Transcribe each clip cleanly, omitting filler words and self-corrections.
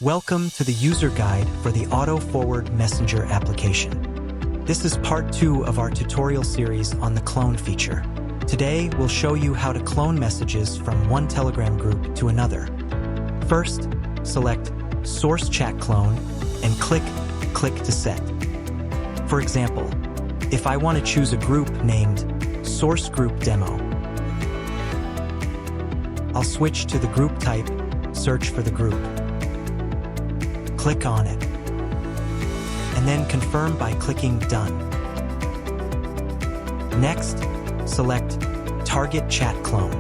Welcome to the user guide for the Autoforward Messenger application. This is part 2 of our tutorial series on the clone feature. Today, we'll show you how to clone messages from one Telegram group to another. First, select Source Chat Clone and click to set. For example, if I want to choose a group named Source Group Demo, I'll switch to the group type, search for the group. Click on it, and then confirm by clicking Done. Next, select Target Chat Clone.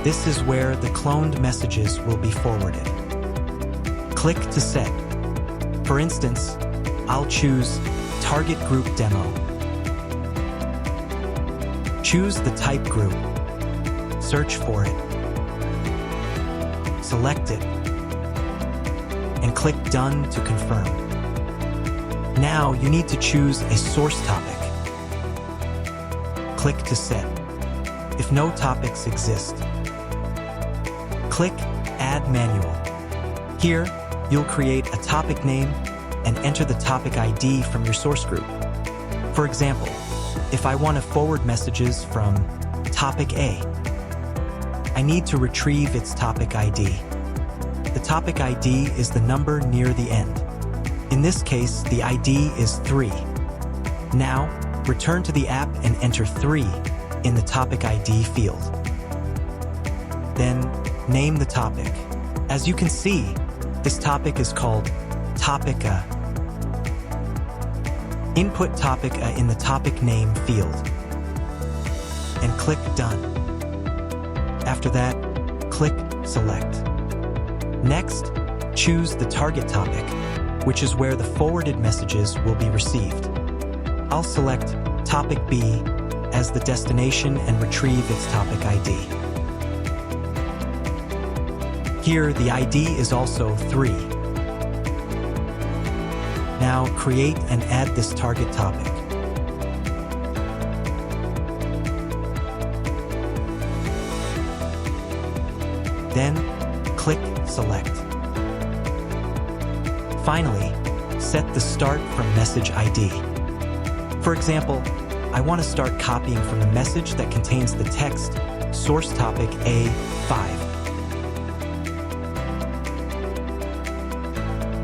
This is where the cloned messages will be forwarded. Click to set. For instance, I'll choose Target Group Demo. Choose the type group. Search for it. Select it. And click Done to confirm. Now you need to choose a source topic. Click to set. If no topics exist, click Add Manual. Here, you'll create a topic name and enter the topic ID from your source group. For example, if I want to forward messages from topic A, I need to retrieve its topic ID. The topic ID is the number near the end. In this case, the ID is 3. Now, return to the app and enter 3 in the topic ID field. Then, name the topic. As you can see, this topic is called Topic A. Input Topic A in the topic name field. And click Done. After that, click Select. Next, choose the target topic, which is where the forwarded messages will be received. I'll select Topic B as the destination and retrieve its topic ID. Here, the ID is also 3. Now, create and add this target topic. Then, click Select. Finally, set the Start from Message ID. For example, I want to start copying from the message that contains the text Source Topic A5.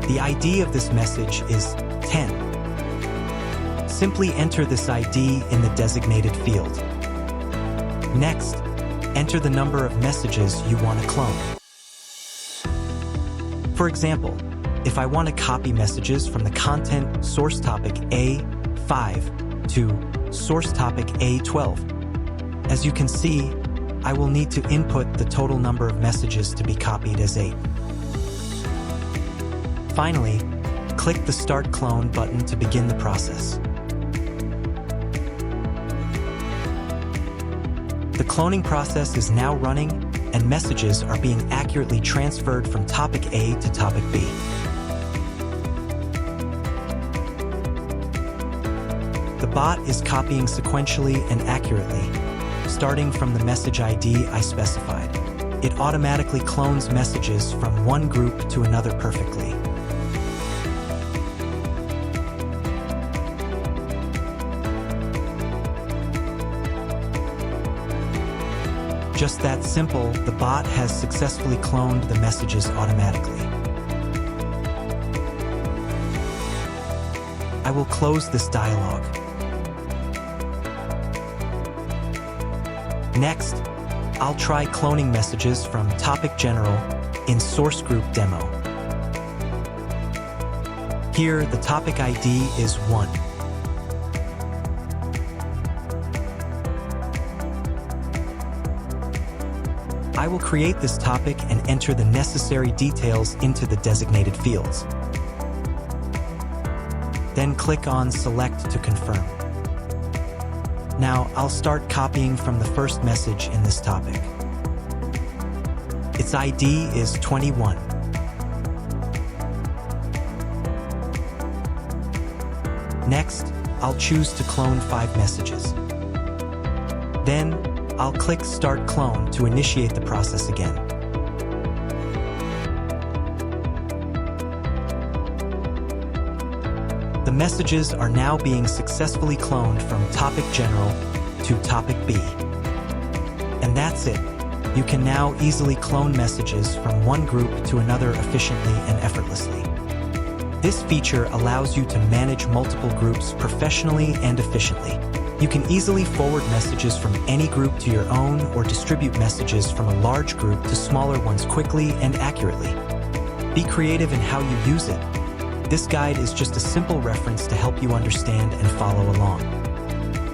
The ID of this message is 10. Simply enter this ID in the designated field. Next, enter the number of messages you want to clone. For example, if I want to copy messages from the content source topic A5 to source topic A12, as you can see, I will need to input the total number of messages to be copied as 8. Finally, click the Start Clone button to begin the process. The cloning process is now running, and messages are being accurately transferred from topic A to topic B. The bot is copying sequentially and accurately, starting from the message ID I specified. It automatically clones messages from one group to another perfectly. Just that simple, the bot has successfully cloned the messages automatically. I will close this dialog. Next, I'll try cloning messages from Topic General in Source Group Demo. Here, the topic ID is 1. I will create this topic and enter the necessary details into the designated fields. Then click on Select to confirm. Now, I'll start copying from the first message in this topic. Its ID is 21. Next, I'll choose to clone 5 messages. Then, I'll click Start Clone to initiate the process again. The messages are now being successfully cloned from topic general to topic B. And that's it. You can now easily clone messages from one group to another efficiently and effortlessly. This feature allows you to manage multiple groups professionally and efficiently. You can easily forward messages from any group to your own or distribute messages from a large group to smaller ones quickly and accurately. Be creative in how you use it. This guide is just a simple reference to help you understand and follow along.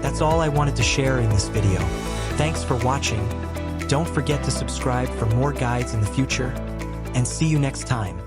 That's all I wanted to share in this video. Thanks for watching. Don't forget to subscribe for more guides in the future, and see you next time.